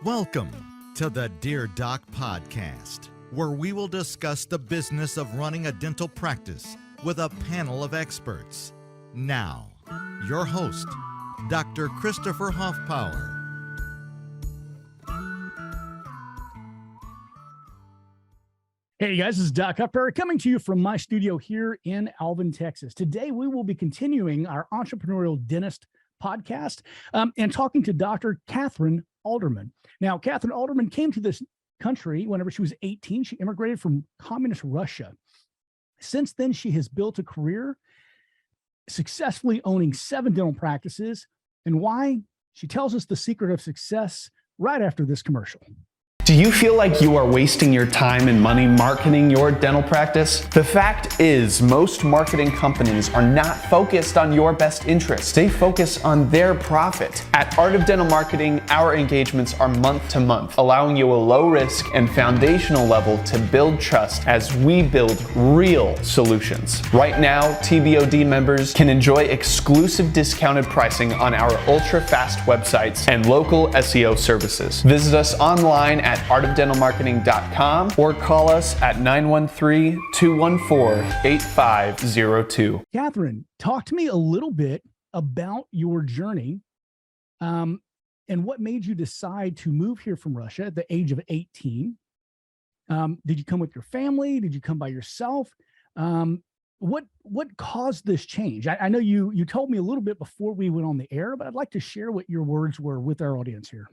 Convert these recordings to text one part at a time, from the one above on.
Welcome to the Dear Doc podcast, where we will discuss the business of running a dental practice with a panel of experts. Now, your host, Dr. Christopher Hoffpower. Hey guys, this is Doc Hoffpower coming to you from my studio here in Alvin, Texas. Today, we will be continuing our Entrepreneurial Dentist podcast and talking to Dr. Kathryn Alderman. Now, Kathryn Alderman came to this country whenever she was 18. She immigrated from communist Russia. Since then, she has built a career successfully owning 7 dental practices. And why? She tells us the secret of success right after this commercial. Do you feel like you are wasting your time and money marketing your dental practice? The fact is, most marketing companies are not focused on your best interests. They focus on their profit. At Art of Dental Marketing, our engagements are month to month, allowing you a low risk and foundational level to build trust as we build real solutions. Right now, TBOD members can enjoy exclusive discounted pricing on our ultra-fast websites and local SEO services. Visit us online at artofdentalmarketing.com or call us at 913-214-8502. Kathryn, talk to me a little bit about your journey and what made you decide to move here from Russia at the age of 18. Did you come with your family? Did you come by yourself? What caused this change? I know you told me a little bit before we went on the air, but I'd like to share what your words were with our audience here.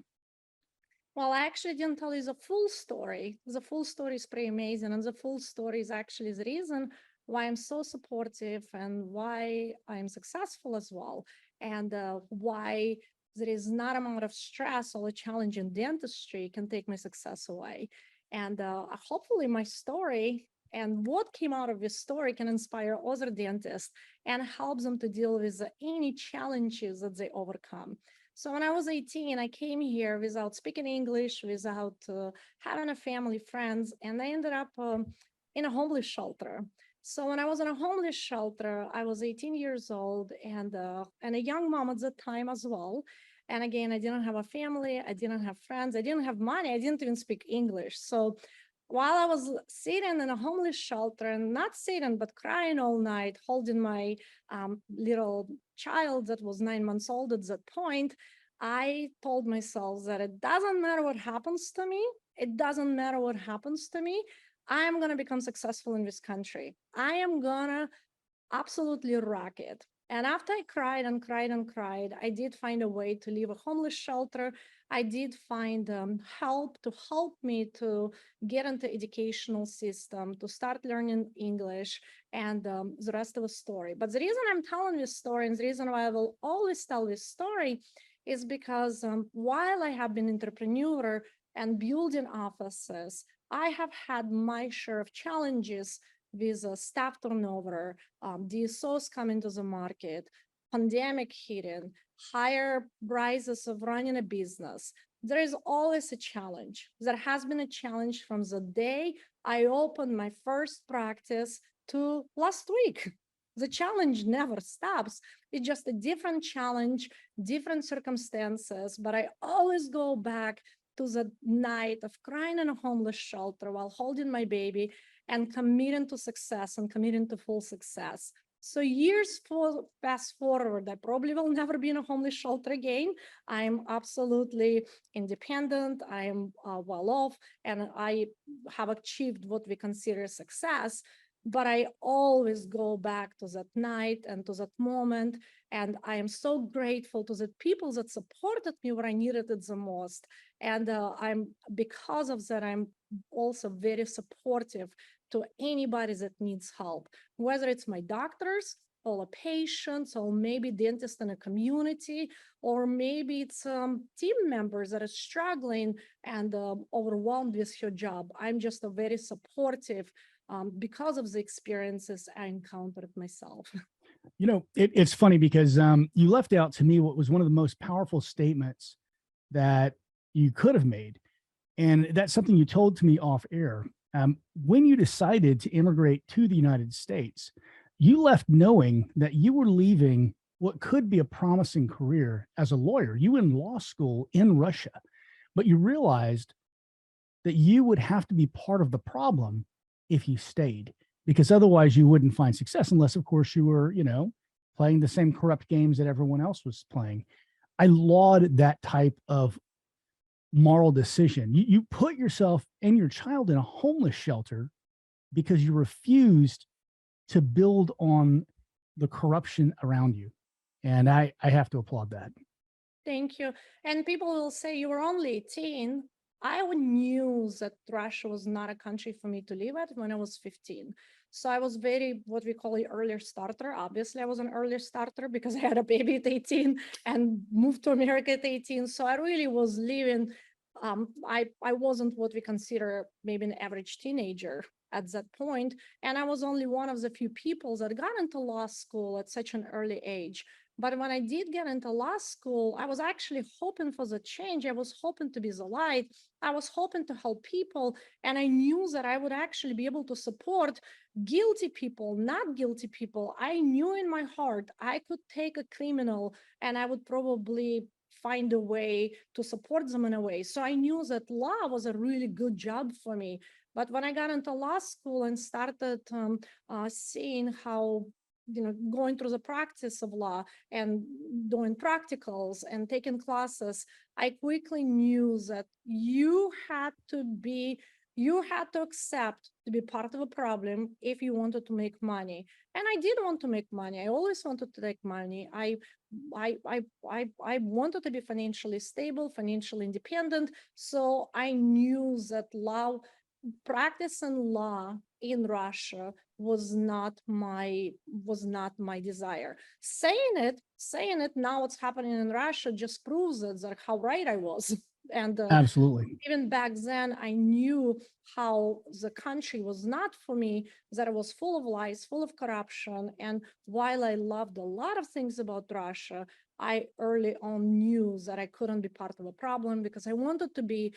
Well, I actually didn't tell you the full story. The full story is pretty amazing. And the full story is actually the reason why I'm so supportive and why I'm successful as well. And why there is not amount of stress or a challenge in dentistry can take my success away. And hopefully my story and what came out of this story can inspire other dentists and help them to deal with any challenges that they overcome. So when I was 18, I came here without speaking English, without having a family, friends, and I ended up in a homeless shelter. So when I was in a homeless shelter, I was 18 years old and a young mom at the time as well. And again, I didn't have a family, I didn't have friends, I didn't have money, I didn't even speak English. So while I was sitting in a homeless shelter and not sitting, but crying all night, holding my little child that was 9 months old at that point, I told myself that it doesn't matter what happens to me. It doesn't matter what happens to me. I'm going to become successful in this country. I am going to absolutely rock it. And after I cried and cried and cried, I did find a way to leave a homeless shelter. I did find help to help me to get into educational system, to start learning English, and the rest of the story. But the reason I'm telling this story and the reason why I will always tell this story is because while I have been an entrepreneur and building offices, I have had my share of challenges with staff turnover, DSOs coming to the market, pandemic hitting, higher prices of running a business. There is always a challenge. There has been a challenge from the day I opened my first practice to last week. The challenge never stops. It's just a different challenge, different circumstances, but I always go back to the night of crying in a homeless shelter while holding my baby and committing to success and committing to full success. So years fast forward, I probably will never be in a homeless shelter again. I'm absolutely independent, I am well off, and I have achieved what we consider success. But I always go back to that night and to that moment. And I am so grateful to the people that supported me where I needed it the most. And because of that, I'm also very supportive to anybody that needs help, whether it's my doctors or patients, or maybe dentists in a community, or maybe it's team members that are struggling and overwhelmed with your job. I'm just a very supportive because of the experiences I encountered myself. You know, it's funny because you left out to me what was one of the most powerful statements that you could have made. And that's something you told to me off air. When you decided to immigrate to the United States, you left knowing that you were leaving what could be a promising career as a lawyer. You were in law school in Russia. but you realized that you would have to be part of the problem if you stayed, because otherwise you wouldn't find success unless, of course, you were, playing the same corrupt games that everyone else was playing. I laud that type of moral decision. You put yourself and your child in a homeless shelter because you refused to build on the corruption around you. And I have to applaud that. Thank you. And people will say you were only 18. I knew that Russia was not a country for me to live at when I was 15. So I was very, what we call an earlier starter. Obviously, I was an earlier starter because I had a baby at 18 and moved to America at 18. So I really was living, I wasn't what we consider maybe an average teenager at that point. And I was only one of the few people that got into law school at such an early age. But when I did get into law school, I was actually hoping for the change. I was hoping to be the light. I was hoping to help people. And I knew that I would actually be able to support guilty people, not guilty people. I knew in my heart I could take a criminal and I would probably find a way to support them in a way. So I knew that law was a really good job for me. But when I got into law school and started seeing how, going through the practice of law and doing practicals and taking classes, I quickly knew that you had to accept to be part of a problem if you wanted to make money. And I did want to make money. I always wanted to make money. I wanted to be financially stable, financially independent. So I knew that practicing law in Russia was not my desire. Saying it now, what's happening in Russia just proves that how right I was. And Absolutely. even back then, I knew how the country was not for me, that it was full of lies, full of corruption. And while I loved a lot of things about Russia, I early on knew that I couldn't be part of a problem because I wanted to be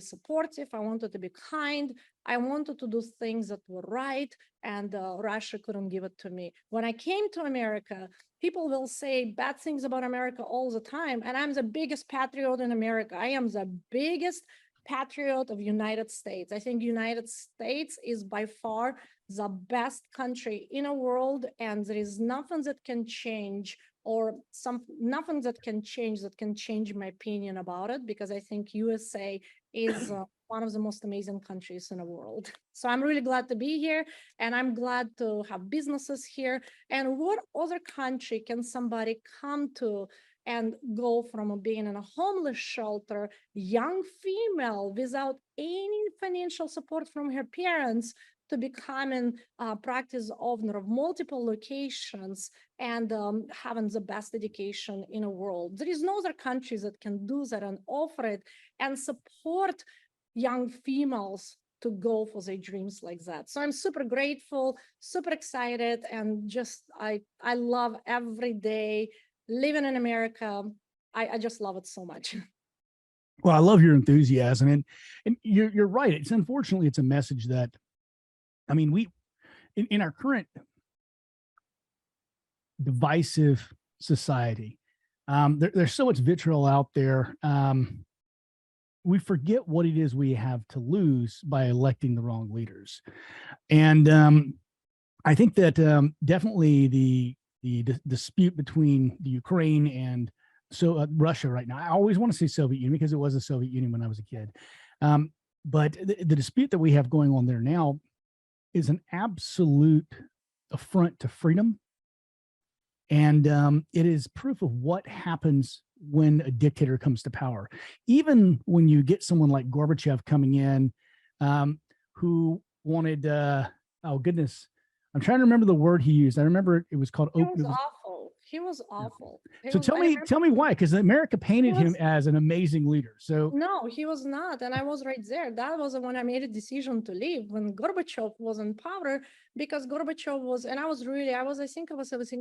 supportive. I wanted to be kind. I wanted to do things that were right, and Russia couldn't give it to me. When I came to America, people will say bad things about America all the time, and I'm the biggest patriot in America. I am the biggest patriot of United States. I think United States is by far the best country in the world, and there is nothing that can change nothing that can change my opinion about it, because I think USA is one of the most amazing countries in the world. So I'm really glad to be here, and I'm glad to have businesses here. And what other country can somebody come to and go from being in a homeless shelter, young female without any financial support from her parents, to becoming a practice owner of multiple locations and having the best education in the world. There is no other countries that can do that and offer it and support young females to go for their dreams like that. So I'm super grateful, super excited, and just I love every day living in America. I just love it so much. Well, I love your enthusiasm, and you're right. Unfortunately, it's a message that, I mean, we in our current divisive society, there's so much vitriol out there. We forget what it is we have to lose by electing the wrong leaders, and I think that definitely the dispute between the Ukraine and Russia right now. I always want to say Soviet Union because it was the Soviet Union when I was a kid, but the dispute that we have going on there now is an absolute affront to freedom. And it is proof of what happens when a dictator comes to power. Even when you get someone like Gorbachev coming in, who wanted, oh goodness, I'm trying to remember the word he used. I remember it was called open. He was awful. So tell me why, because America painted him as an amazing leader. So no, he was not. And I was right there. That was when I made a decision to leave, when Gorbachev was in power, because Gorbachev was, and I was, I think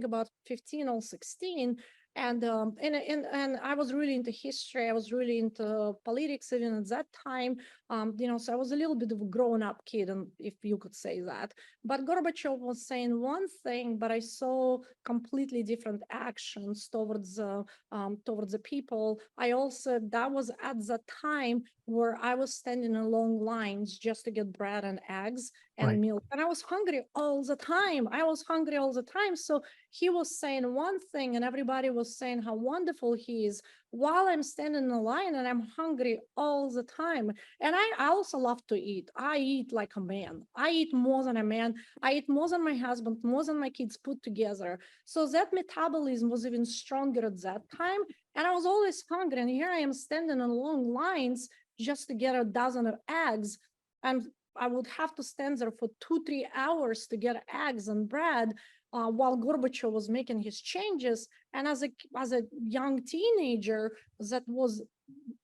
about 15 or 16. And I was really into history. I was really into politics even at that time. So I was a little bit of a grown-up kid, and if you could say that. But Gorbachev was saying one thing, but I saw completely different actions towards the people. That was at the time where I was standing in long lines just to get bread and eggs and Right. milk, and I was hungry all the time. So he was saying one thing and everybody was saying how wonderful he is while I'm standing in the line and I'm hungry all the time. And I also love to eat. I eat like a man. I eat more than a man. I eat more than my husband, more than my kids put together. So that metabolism was even stronger at that time. And I was always hungry. And here I am standing in long lines just to get a dozen of eggs. And I would have to stand there for 2-3 hours to get eggs and bread while Gorbachev was making his changes. And as a young teenager that was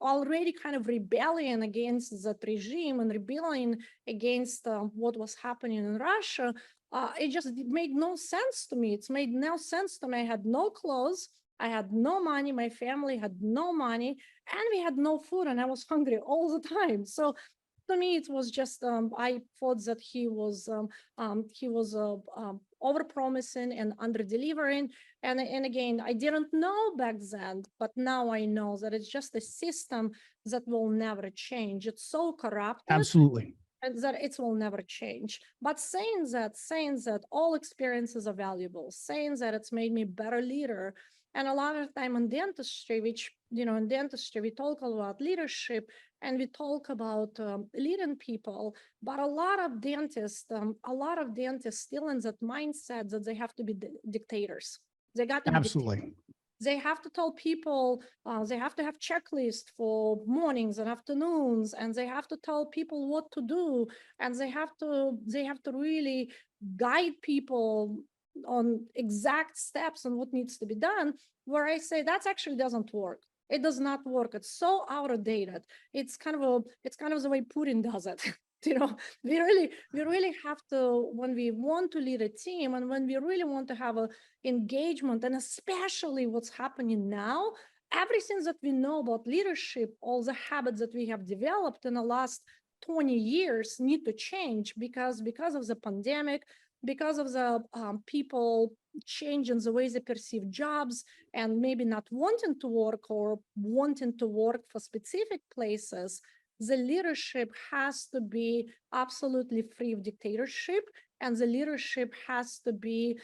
already kind of rebelling against that regime and rebelling against what was happening in Russia, it made no sense to me. It's made no sense to me. I had no clothes. I had no money. My family had no money, and we had no food, and I was hungry all the time. So to me, it was just I thought that he was over promising and under delivering. And again, I didn't know back then, but now I know that it's just a system that will never change. It's so corrupted Absolutely. and that it will never change. But saying that all experiences are valuable, saying that it's made me better leader. And a lot of time in dentistry, in dentistry, we talk about leadership and we talk about leading people, but a lot of dentists still in that mindset that they have to be dictators. They got to be dictators. Absolutely. They have to tell people, they have to have checklists for mornings and afternoons, and they have to tell people what to do, and they have to really guide people on exact steps and what needs to be done. Where I say that actually doesn't work. It does not work. It's so outdated. It's kind of the way Putin does it. We really have to, when we want to lead a team and when we really want to have a engagement, and especially what's happening now, everything that we know about leadership, all the habits that we have developed in the last 20 years need to change because of the pandemic, because of the people changing the way they perceive jobs and maybe not wanting to work or wanting to work for specific places. The leadership has to be absolutely free of dictatorship, and the leadership has to be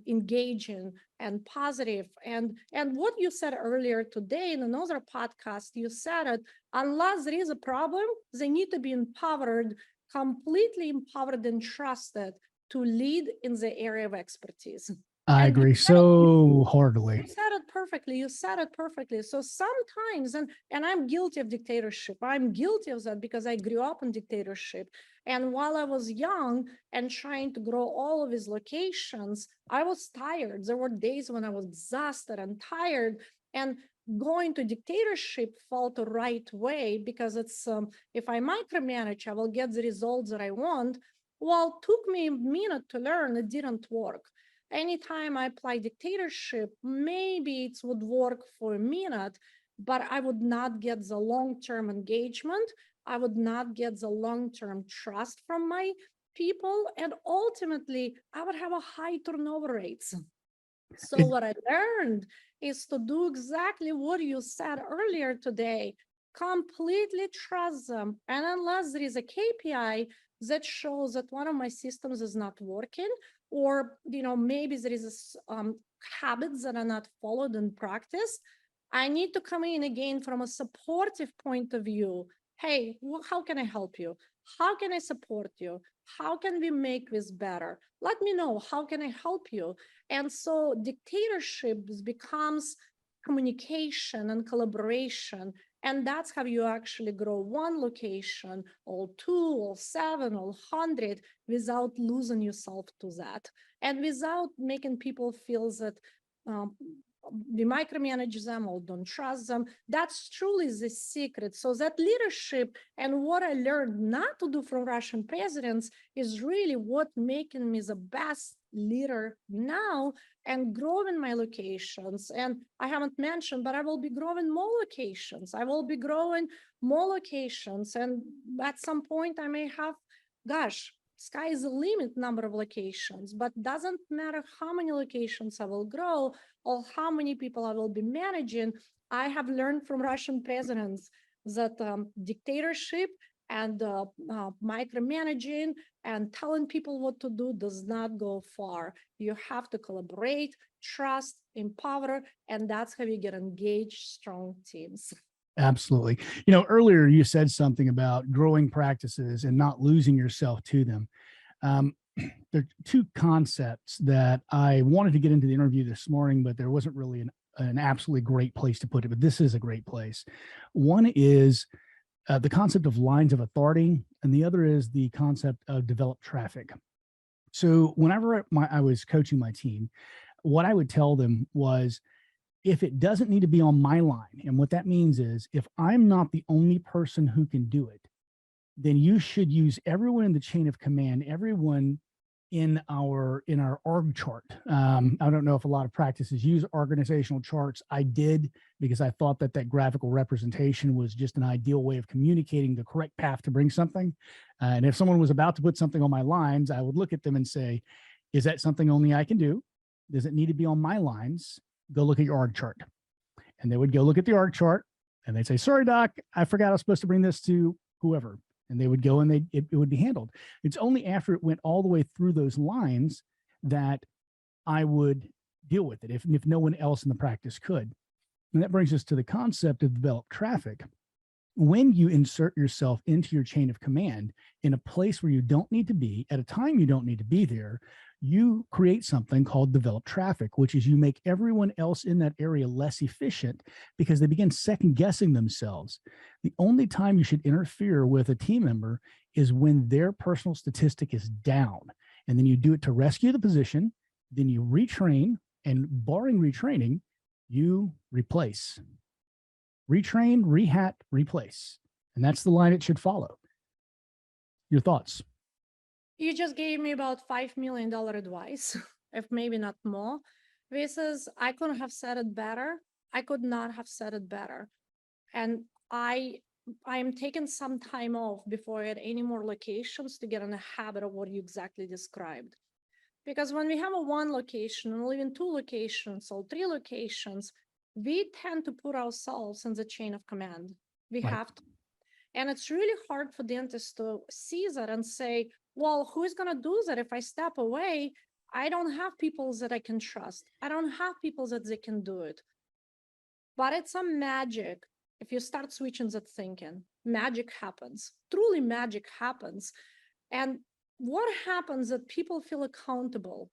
engaging and positive. And what you said earlier today in another podcast, you said it, unless there is a problem, they need to be empowered, completely empowered and trusted to lead in the area of expertise. I And agree so heartily. you said it perfectly. You said it perfectly. So sometimes, and I'm guilty of dictatorship. I'm guilty of that because I grew up in dictatorship. And while I was young and trying to grow all of these locations, I was tired. There were days when I was exhausted and tired. And going to dictatorship felt the right way because it's if I micromanage, I will get the results that I want. Well, it took me a minute to learn. It didn't work. Anytime I apply dictatorship, maybe it would work for a minute, but I would not get the long-term engagement. I would not get the long-term trust from my people. And ultimately, I would have a high turnover rates. So what I learned is to do exactly what you said earlier today, completely trust them. And unless there is a KPI that shows that one of my systems is not working, or maybe there is habits that are not followed and practiced, I need to come in again from a supportive point of view. Hey, how can I help you? How can I support you? How can we make this better? Let me know. How can I help you? And so dictatorship becomes communication and collaboration. And that's how you actually grow one location, or 2, or 7, or 100, without losing yourself to that. And without making people feel that we micromanage them or don't trust them. That's truly the secret. So that leadership and what I learned not to do from Russian presidents is really what making me the best leader now and growing my locations. And I haven't mentioned, but I will be growing more locations. I will be growing more locations. And at some point I may have, gosh, sky is the limit number of locations, but doesn't matter how many locations I will grow or how many people I will be managing. I have learned from Russian presidents that dictatorship and micromanaging and telling people what to do does not go far. You have to collaborate, trust, empower, and that's how you get engaged, strong teams. Absolutely. Earlier you said something about growing practices and not losing yourself to them. There are two concepts that I wanted to get into the interview this morning, but there wasn't really an absolutely great place to put it, but this is a great place. One is the concept of lines of authority, and the other is the concept of developed traffic. So whenever I was coaching my team, what I would tell them was, if it doesn't need to be on my line, and what that means is if I'm not the only person who can do it, then you should use everyone in the chain of command, everyone in our org chart. I don't know if a lot of practices use organizational charts. I did, because I thought that graphical representation was just an ideal way of communicating the correct path to bring something. And if someone was about to put something on my lines, I would look at them and say, is that something only I can do? Does it need to be on my lines? Go look at your org chart. And they would go look at the org chart and they'd say, sorry, doc, I forgot I was supposed to bring this to whoever. And they would go and it would be handled. It's only after it went all the way through those lines that I would deal with it, if no one else in the practice could. And that brings us to the concept of developed traffic. When you insert yourself into your chain of command in a place where you don't need to be, at a time you don't need to be there, you create something called developed traffic, which is you make everyone else in that area less efficient because they begin second guessing themselves. The only time you should interfere with a team member is when their personal statistic is down. And then you do it to rescue the position, then you retrain, and barring retraining, you replace. Retrain, rehat, replace. And that's the line it should follow. Your thoughts? You just gave me about $5 million advice, if maybe not more. This is, I couldn't have said it better. I could not have said it better. And I am taking some time off before I add any more locations to get in a habit of what you exactly described. Because when we have a one location, or even two locations, or three locations, we tend to put ourselves in the chain of command. We Right. have to. And it's really hard for dentists to see that and say, well, who's going to do that? If I step away, I don't have people that I can trust. I don't have people that they can do it. But it's a magic. If you start switching that thinking, magic happens. Truly magic happens. And what happens that people feel accountable,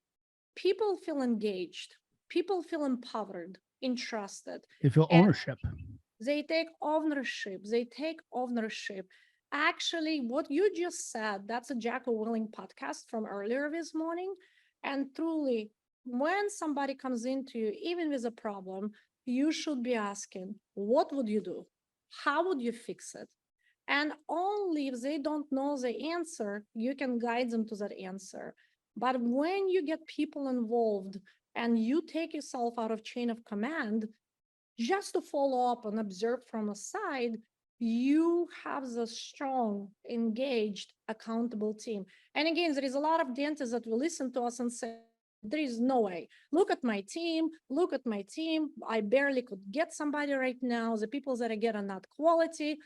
people feel engaged, people feel empowered, entrusted. They feel ownership. They take ownership. They take ownership. Actually, what you just said, that's a Jacko Willing podcast from earlier this morning. And truly, when somebody comes into you, even with a problem, you should be asking, what would you do? How would you fix it? And only if they don't know the answer, you can guide them to that answer. But when you get people involved and you take yourself out of chain of command, just to follow up and observe from a side, you have the strong, engaged, accountable team. And again, there is a lot of dentists that will listen to us and say, there is no way. Look at my team. Look at my team. I barely could get somebody right now. The people that I get are not quality.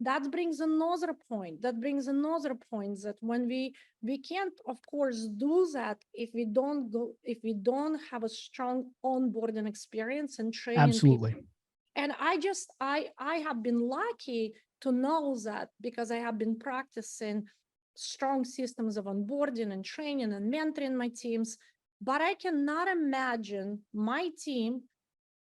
That brings another point. That when we can't, of course, do that if we don't have a strong onboarding experience and training. Absolutely. People. And I have been lucky to know that because I have been practicing strong systems of onboarding and training and mentoring my teams. But I cannot imagine my team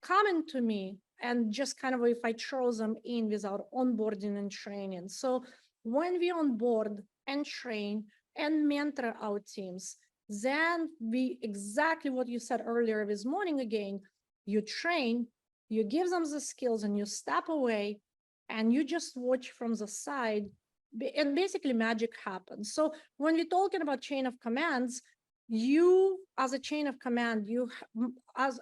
coming to me and just kind of if I throw them in without onboarding and training. So when we onboard and train and mentor our teams, then we exactly what you said earlier this morning again, you train, you give them the skills, and you step away, and you just watch from the side, and basically magic happens. So when we're talking about chain of commands, you as a chain of command, as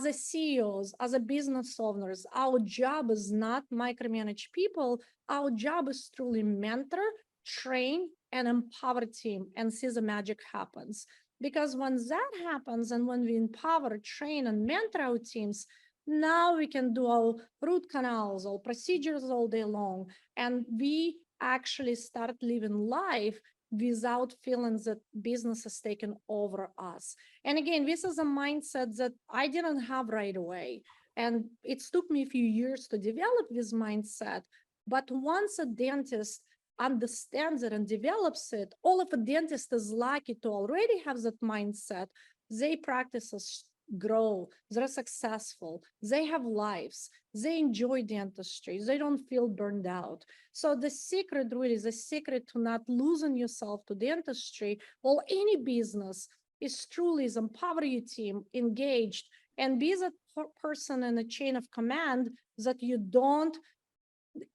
a CEOs, as a business owners, our job is not micromanage people. Our job is truly mentor, train, and empower team, and see the magic happens. Because when that happens, and when we empower, train, and mentor our teams, now we can do our root canals, all procedures all day long, and we actually start living life without feeling that business has taken over us. And again, this is a mindset that I didn't have right away. And it took me a few years to develop this mindset. But once a dentist understands it and develops it, all of a dentist is lucky to already have that mindset. They practices grow, they're successful, they have lives, they enjoy dentistry, they don't feel burned out. So the secret really, the secret to not losing yourself to dentistry or any business is truly is empower your team, engaged, and be that person in a chain of command that you don't,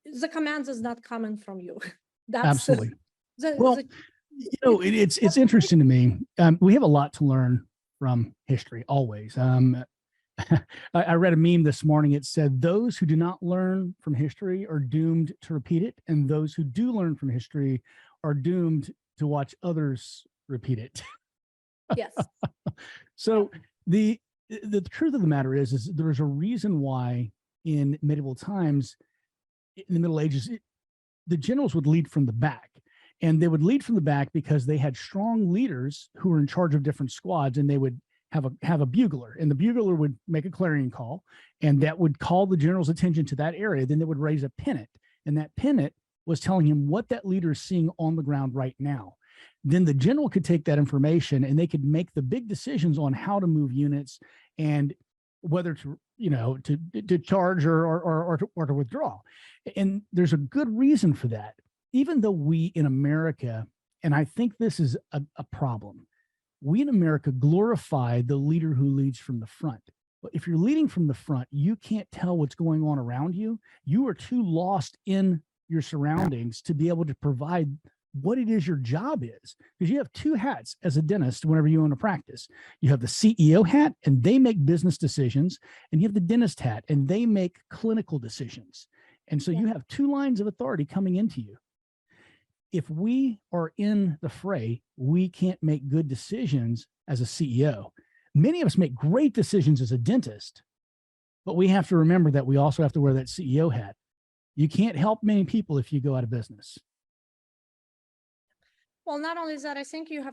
the commands is not coming from you. That's Absolutely. the, Well, the, it's interesting to me. We have a lot to learn from history always. I read a meme this morning. It said, those who do not learn from history are doomed to repeat it. And those who do learn from history are doomed to watch others repeat it. yes. So the truth of the matter is there's a reason why in medieval times, in the Middle Ages, the generals would lead from the back. And they would lead from the back because they had strong leaders who were in charge of different squads, and they would have a bugler, and the bugler would make a clarion call, and that would call the general's attention to that area. Then they would raise a pennant, and that pennant was telling him what that leader is seeing on the ground right now. Then the general could take that information and they could make the big decisions on how to move units and whether to, to charge or to withdraw. And there's a good reason for that. Even though we in America, and I think this is a problem, we in America glorify the leader who leads from the front. But if you're leading from the front, you can't tell what's going on around you. You are too lost in your surroundings to be able to provide what it is your job is. Because you have two hats as a dentist whenever you own a practice. You have the CEO hat, and they make business decisions, and you have the dentist hat, and they make clinical decisions. And so you have two lines of authority coming into you. If we are in the fray, we can't make good decisions as a CEO. Many of us make great decisions as a dentist, but we have to remember that we also have to wear that CEO hat. You can't help many people if you go out of business. Well, not only that, I think you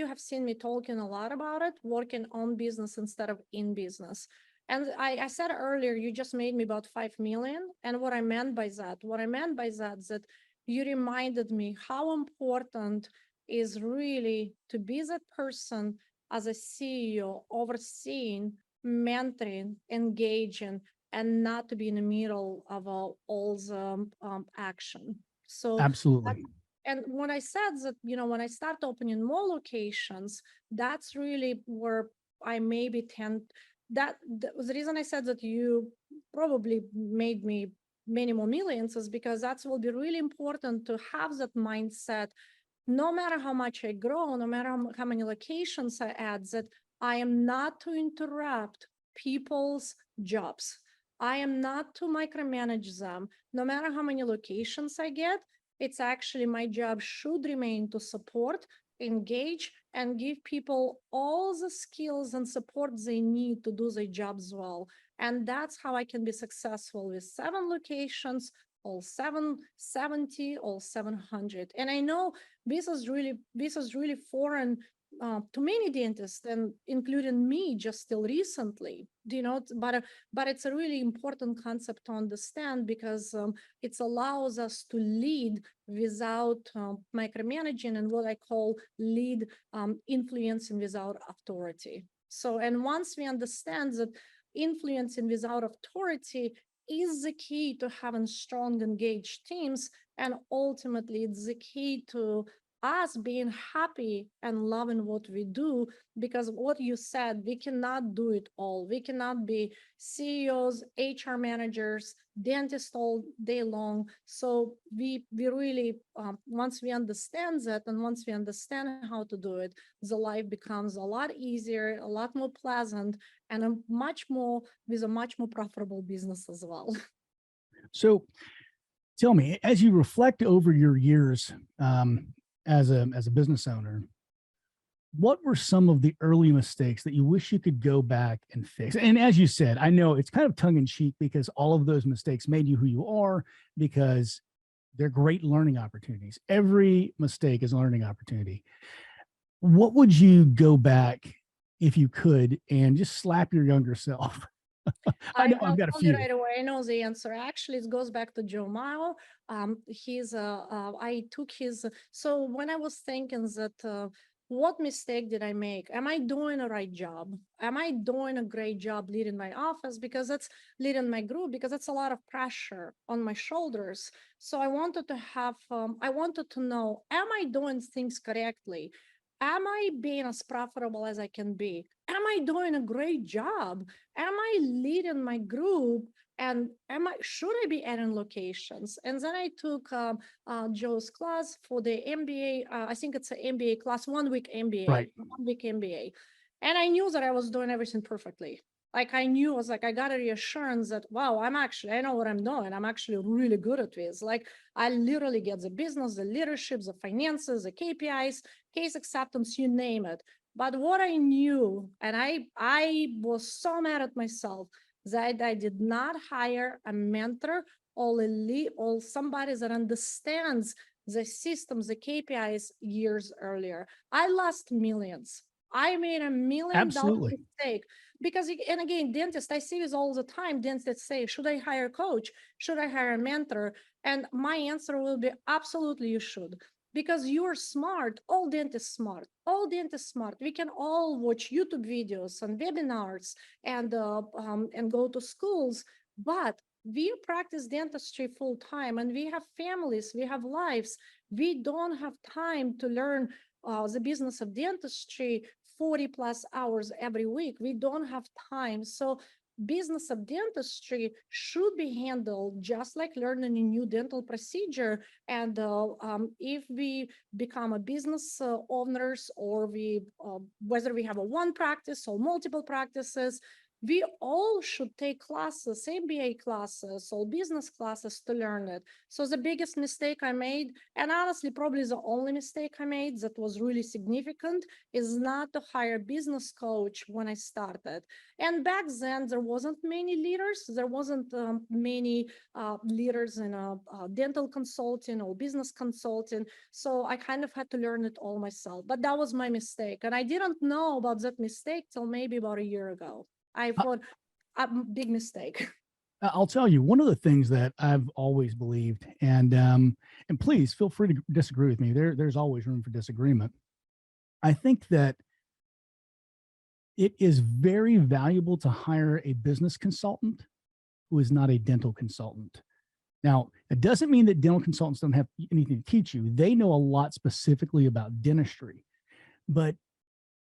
have seen me talking a lot about it, working on business instead of in business. And I said earlier, you just made me about 5 million. And what I meant by that is that you reminded me how important is really to be that person as a CEO, overseeing, mentoring, engaging, and not to be in the middle of all the action. So absolutely. And when I said that, when I start opening more locations, that's really where I maybe tend, that was the reason I said that you probably made me many more millions, is because that will be really important to have that mindset. No matter how much I grow, no matter how many locations I add, that I am not to interrupt people's jobs. I am not to micromanage them. No matter how many locations I get, it's actually my job should remain to support, engage, and give people all the skills and support they need to do their jobs well. And that's how I can be successful with 7 locations, all 770, all 700. And I know this is really foreign to many dentists, and including me just till recently, but it's a really important concept to understand, because it allows us to lead without micromanaging, and what I call lead influencing without authority. So, and once we understand that influencing without authority is the key to having strong, engaged teams, and ultimately it's the key to us being happy and loving what we do, because what you said, we cannot do it all. We cannot be CEOs, HR managers, dentists all day long. So we really, once we understand that, and once we understand how to do it, the life becomes a lot easier, a lot more pleasant, and a much more profitable business as well. So tell me, as you reflect over your years as a business owner, what were some of the early mistakes that you wish you could go back and fix? And as you said, I know it's kind of tongue in cheek because all of those mistakes made you who you are, because they're great learning opportunities. Every mistake is a learning opportunity. What would you go back if you could and just slap your younger self? I know I've got a told you few. right away. I know the answer. Actually, it goes back to Joe Mao. I took his. So when I was thinking that, what mistake did I make? Am I doing a right job? Am I doing a great job leading my office? Because it's leading my group, because it's a lot of pressure on my shoulders. So I wanted to have. I wanted to know: am I doing things correctly? Am I being as profitable as I can be? Am I doing a great job? Am I leading my group? And should I be adding locations? And then I took Joe's class for the MBA. I think it's an MBA class, 1 week MBA, Right. 1 week MBA. And I knew that I was doing everything perfectly. Like I knew, I was like, I got a reassurance that, wow, I know what I'm doing. I'm actually really good at this. Like I literally get the business, the leadership, the finances, the KPIs, case acceptance, you name it. But what I knew, and I was so mad at myself that I did not hire a mentor or somebody that understands the systems, the KPIs years earlier. I lost millions. I made $1 million Absolutely. mistake because, and again, dentists, I see this all the time. Dentists say, should I hire a coach? Should I hire a mentor? And my answer will be absolutely, you should. Because you're smart, all dentists smart, all dentists smart. We can all watch YouTube videos and webinars and go to schools, but we practice dentistry full time and we have families, we have lives. We don't have time to learn the business of dentistry 40 plus hours every week. We don't have time. So business of dentistry should be handled just like learning a new dental procedure. And if we become a business owners, or whether we have a one practice or multiple practices, we all should take classes, MBA classes or business classes to learn it. So the biggest mistake I made, and honestly, probably the only mistake I made that was really significant, is not to hire a business coach when I started. And back then, there wasn't many leaders. There wasn't many leaders in dental consulting or business consulting. So I kind of had to learn it all myself. But that was my mistake. And I didn't know about that mistake till maybe about a year ago. I thought a big mistake. I'll tell you, one of the things that I've always believed, and please feel free to disagree with me. There's always room for disagreement. I think that it is very valuable to hire a business consultant who is not a dental consultant. Now, it doesn't mean that dental consultants don't have anything to teach you. They know a lot specifically about dentistry, but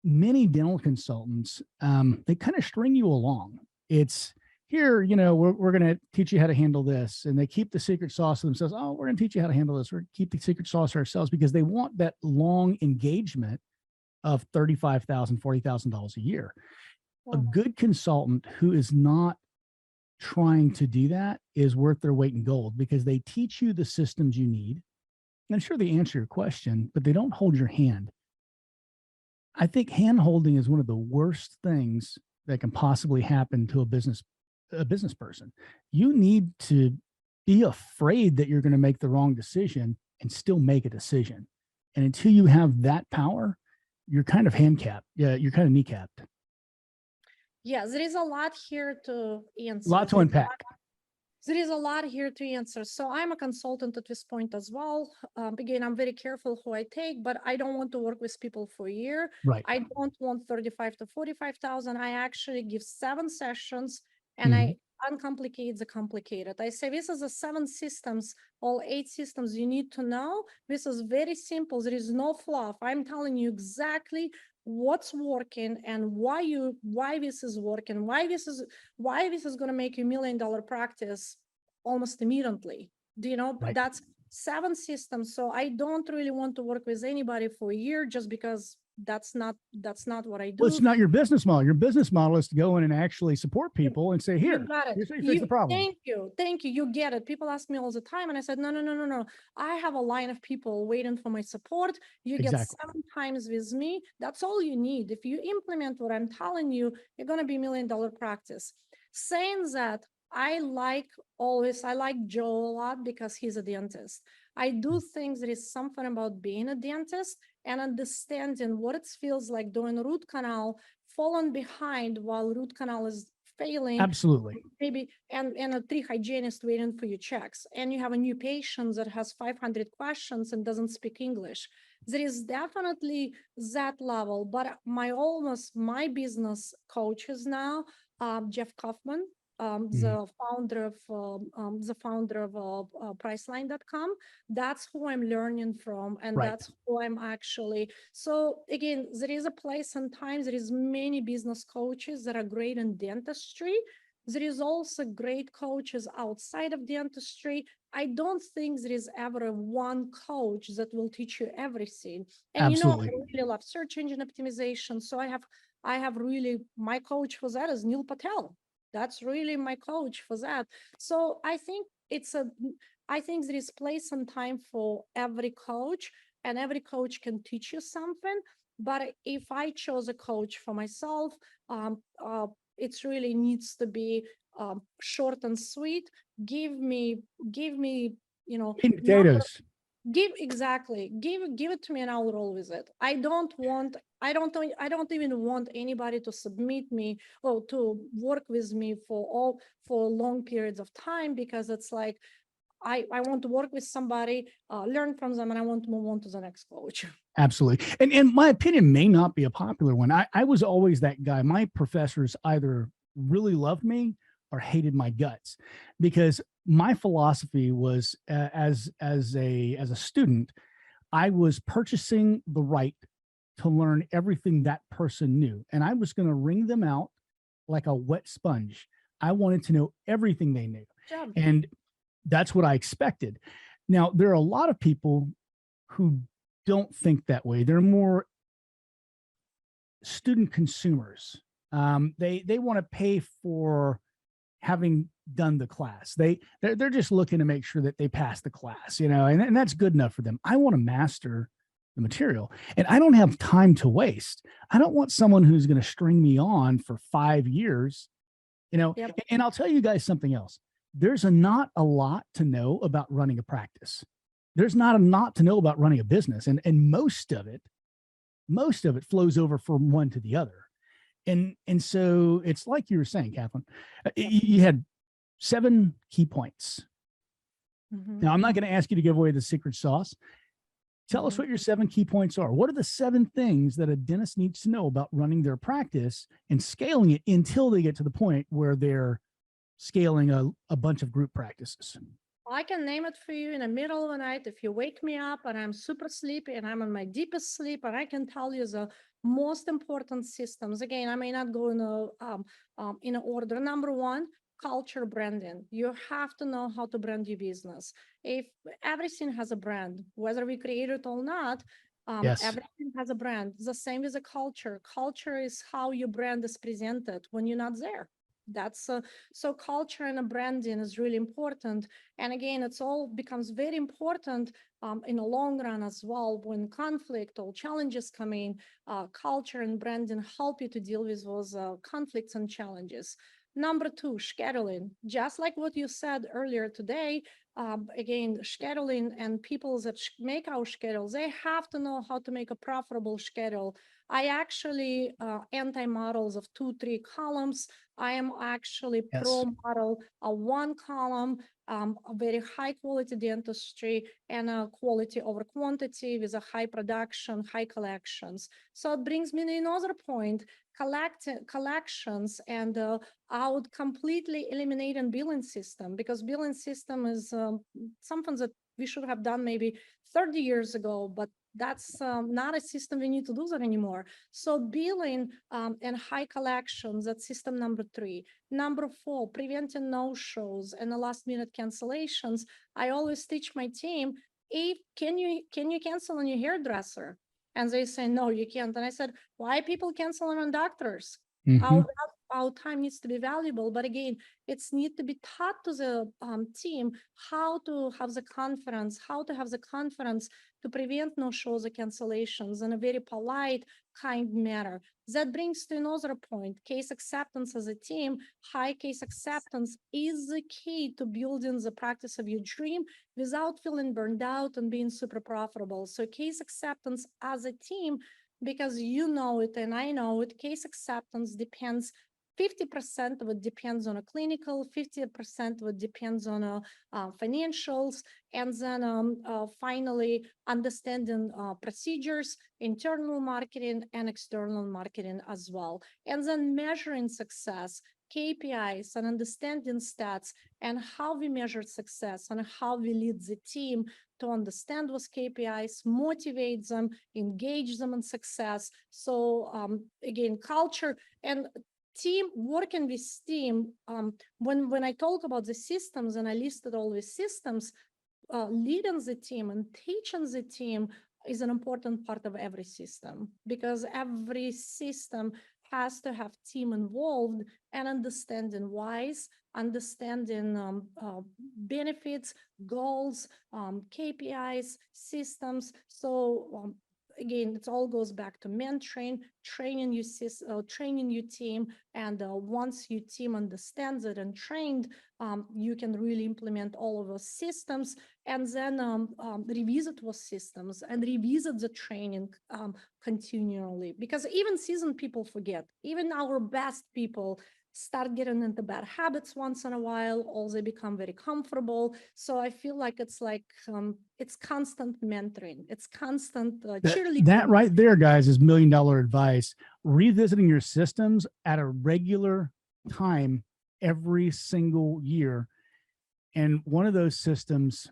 many dental consultants, they kind of string you along. It's here, we're going to teach you how to handle this. And they keep the secret sauce to themselves. Oh, we're going to teach you how to handle this. We're going to keep the secret sauce ourselves, because they want that long engagement of $35,000, $40,000 a year. A good consultant who is not trying to do that is worth their weight in gold, because they teach you the systems you need. And sure, they answer your question, but they don't hold your hand. I think hand holding is one of the worst things that can possibly happen to a business person. You need to be afraid that you're going to make the wrong decision and still make a decision. And until you have that power, you're kind of handicapped. Yeah, you're kind of kneecapped. Yeah, there is a lot here to answer. A lot to unpack. There is a lot here to answer. So I'm a consultant at this point as well. Again, I'm very careful who I take, but I don't want to work with people for a year. Right. I don't want 35 to 45,000. I actually give 7 sessions, and uncomplicate the complicated. I say this is the 7 systems, all 8 systems you need to know. This is very simple. There is no fluff. I'm telling you exactly what's working and why this is working, why this is going to make you $1 million practice almost immediately. Do you know? Right. That's 7 systems. So I don't really want to work with anybody for a year just because that's not what I do. Well, it's not your business model. Your business model is to go in and actually support people and say, You here, got it. here's how you fix the problem. Thank you. You get it. People ask me all the time, and I said, no. I have a line of people waiting for my support. You get Exactly. 7 times with me. That's all you need. If you implement what I'm telling you, you're gonna be $1 million practice. Saying that, I like Joe a lot because he's a dentist. I do think there is something about being a dentist and understanding what it feels like doing a root canal, falling behind while root canal is failing. Absolutely. Maybe, and a 3 hygienist waiting for your checks. And you have a new patient that has 500 questions and doesn't speak English. There is definitely that level, but my business coaches now, Jeff Kaufman, the founder of Priceline.com. That's who I'm learning from, and Right. that's who I'm actually. So again, there is a place and time. There is many business coaches that are great in dentistry. There is also great coaches outside of dentistry. I don't think there is ever one coach that will teach you everything. And Absolutely. I really love search engine optimization. So I have really, my coach for that is Neil Patel. That's really my coach for that. So I think there is place and time for every coach, and every coach can teach you something. But if I chose a coach for myself, it really needs to be short and sweet. Give me, Meat and potatoes. give it to me and I'll roll with it. I don't even want anybody to submit me or to work with me for long periods of time, because it's like I want to work with somebody, learn from them, and I want to move on to the next coach. Absolutely. And my opinion may not be a popular one. I was always that guy. My professors either really loved me or hated my guts, because my philosophy was as a student, I was purchasing the right to learn everything that person knew, and I was going to wring them out like a wet sponge. I wanted to know everything they knew, and that's what I expected. Now, there are a lot of people who don't think that way. They're more student consumers. They want to pay for having done the class. They're just looking to make sure that they pass the class, and that's good enough for them. I want to master the material, and I don't have time to waste. I don't want someone who's going to string me on for 5 years, Yep. And I'll tell you guys something else. There's not a lot to know about running a practice. There's not a lot to know about running a business, and most of it flows over from one to the other. And so it's like you were saying, Kathryn, you had 7 key points. Now, I'm not going to ask you to give away the secret sauce. Tell us what your 7 key points are. What are the 7 things that a dentist needs to know about running their practice and scaling it until they get to the point where they're scaling a bunch of group practices? I can name it for you in the middle of the night. If you wake me up and I'm super sleepy and I'm in my deepest sleep, and I can tell you the most important systems. Again, I may not go in order. Number 1, culture branding. You have to know how to brand your business. If everything has a brand, whether we create it or not, Yes. everything has a brand. The same as a culture. Culture is how your brand is presented when you're not there. That's so culture and a branding is really important. And again, it's all becomes very important in the long run as well. When conflict or challenges come in, culture and branding help you to deal with those conflicts and challenges. Number 2, scheduling. Just like what you said earlier today, again, scheduling, and people that make our schedules, they have to know how to make a profitable schedule. I actually anti-models of 2-3 columns. I am actually Yes. pro-model a 1 column, a very high quality dentistry and a quality over quantity with a high production, high collections. So it brings me to another point, collections, and I would completely eliminate a billing system, because billing system is something that we should have done maybe 30 years ago, but that's not a system we need to do that anymore. So billing and high collections, that's system number 3. Number 4, preventing no-shows and the last minute cancellations. I always teach my team, if can you cancel on your hairdresser? And they say, no, you can't. And I said, why people canceling on doctors? Mhm. Our time needs to be valuable, but again, it's need to be taught to the team how to have the confidence, to prevent no-shows or cancellations in a very polite, kind manner. That brings to another point, case acceptance as a team. High case acceptance is the key to building the practice of your dream without feeling burned out and being super profitable. So case acceptance as a team, because you know it and I know it, case acceptance depends 50% of it depends on a clinical, 50% of it depends on financials, and then finally understanding procedures, internal marketing and external marketing as well. And then measuring success, KPIs and understanding stats and how we measure success and how we lead the team to understand those KPIs, motivate them, engage them in success. So again, culture and team, working with team. When I talk about the systems and I listed all the systems, leading the team and teaching the team is an important part of every system, because every system has to have team involved and understanding whys, understanding benefits, goals, KPIs, systems. So again, it all goes back to mentoring, training your team, and once your team understands it and trained, you can really implement all of those systems, and then revisit those systems and revisit the training continually, because even seasoned people forget. Even our best people start getting into bad habits once in a while, or they become very comfortable. So I feel like it's constant mentoring, it's constant cheerleading. That right there, guys, is $1 million advice. Revisiting your systems at a regular time every single year. And one of those systems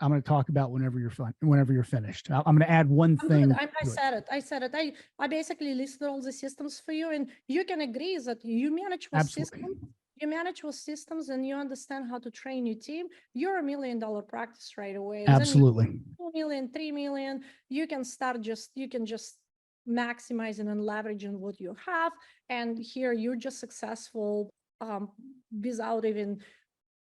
I'm going to talk about whenever you're finished. I'm going to add one thing. I said it. I basically listed all the systems for you, and you can agree that you manage with systems. You manage with systems and you understand how to train your team. You're $1 million practice right away. Absolutely. Then 2 million, 3 million. You can just maximizing and leveraging what you have. And here you're just successful without even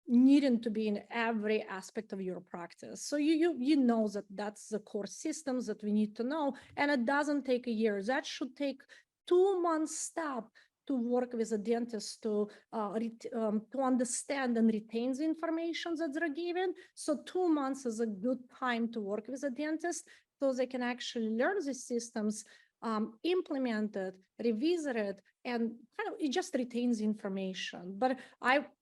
needing to be in every aspect of your practice. So you know that's the core systems that we need to know, and it doesn't take a year. That should take 2 months step to work with a dentist to understand and retain the information that they're given. So 2 months is a good time to work with a dentist, so they can actually learn the systems, implement it, revisit it, and kind of it just retains information. But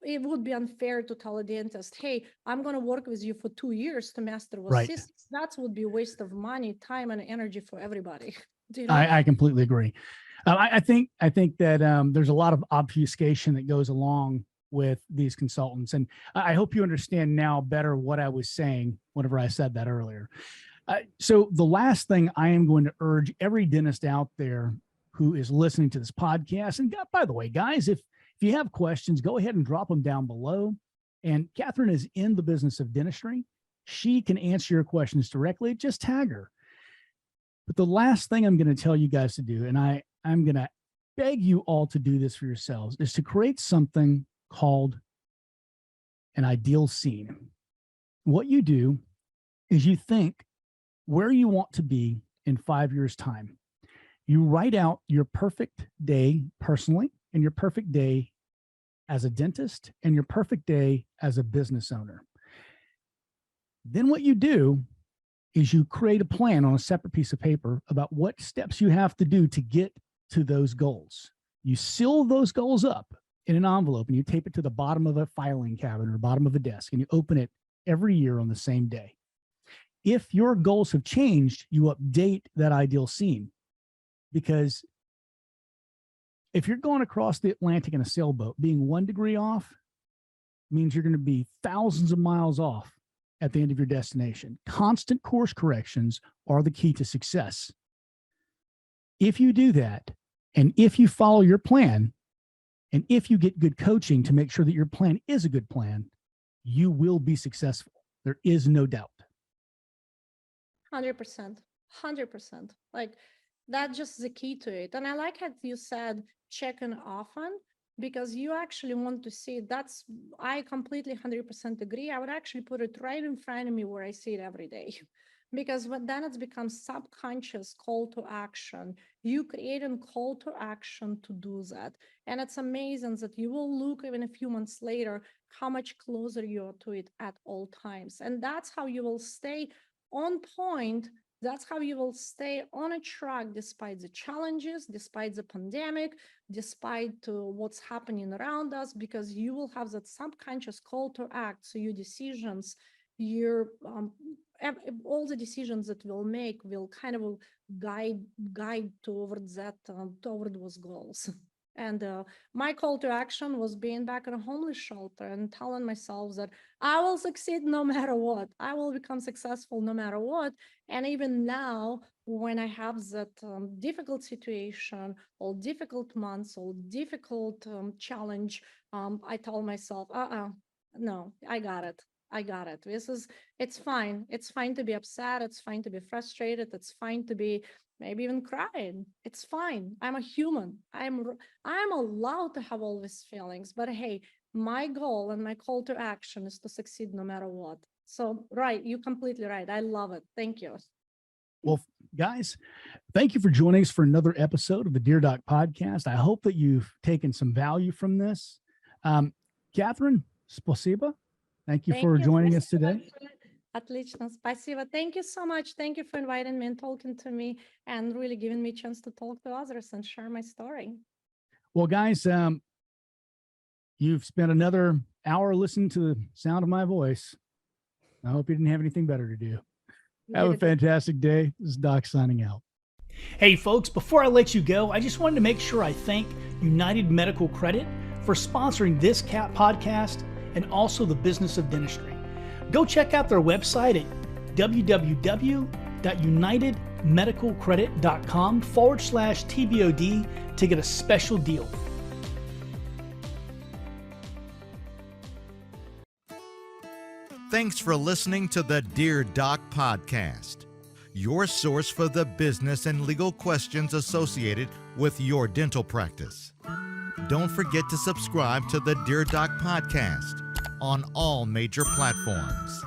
it would be unfair to tell a dentist, hey, I'm going to work with you for 2 years to master what systems. That would be a waste of money, time, and energy for everybody. You know? I completely agree. I think that there's a lot of obfuscation that goes along with these consultants, and I hope you understand now better what I was saying whenever I said that earlier. So the last thing I am going to urge every dentist out there who is listening to this podcast, and by the way, guys, if you have questions, go ahead and drop them down below. And Kathryn is in the business of dentistry. She can answer your questions directly. Just tag her. But the last thing I'm going to tell you guys to do, and I'm going to beg you all to do this for yourselves, is to create something called an ideal scene. What you do is you think where you want to be in 5 years' time. You write out your perfect day personally, and your perfect day as a dentist, and your perfect day as a business owner. Then what you do is you create a plan on a separate piece of paper about what steps you have to do to get to those goals. You seal those goals up in an envelope and you tape it to the bottom of a filing cabinet or bottom of a desk, and you open it every year on the same day. If your goals have changed, you update that ideal scene, because if you're going across the Atlantic in a sailboat, being 1 degree off means you're going to be thousands of miles off at the end of your destination. Constant course corrections are the key to success. If you do that, and if you follow your plan, and if you get good coaching to make sure that your plan is a good plan, you will be successful. There is no doubt. 100%. Like, that's just the key to it. And I like how you said check in often, because you actually want to see that's, I completely 100% agree. I would actually put it right in front of me where I see it every day. Because then it becomes subconscious call to action. You create a call to action to do that. And it's amazing that you will look even a few months later how much closer you are to it at all times. And that's how you will stay on point. That's how you will stay on a track despite the challenges, despite the pandemic, despite what's happening around us, because you will have that subconscious call to act. So your decisions, your all the decisions that we'll make will kind of guide towards that, toward those goals. And my call to action was being back in a homeless shelter and telling myself that I will succeed no matter what. I will become successful no matter what. And even now, when I have that difficult situation, or difficult months, or difficult challenge, I tell myself, no, I got it. It's fine. It's fine to be upset. It's fine to be frustrated. It's fine to be maybe even crying. It's fine. I'm a human. I'm allowed to have all these feelings, but hey, my goal and my call to action is to succeed no matter what. So, right. You're completely right. I love it. Thank you. Well, guys, thank you for joining us for another episode of the Dear Doc podcast. I hope that you've taken some value from this. Kathryn, spasiba. Thank you for joining us today. Отлично, спасибо. Thank you so much. Thank you for inviting me and talking to me, and really giving me a chance to talk to others and share my story. Well, guys, you've spent another hour listening to the sound of my voice. I hope you didn't have anything better to do. Have a fantastic day. This is Doc signing out. Hey, folks, before I let you go, I just wanted to make sure I thank United Medical Credit for sponsoring this podcast and also the business of dentistry. Go check out their website at www.unitedmedicalcredit.com/TBOD to get a special deal. Thanks for listening to the Dear Doc podcast, your source for the business and legal questions associated with your dental practice. Don't forget to subscribe to the Dear Doc podcast on all major platforms.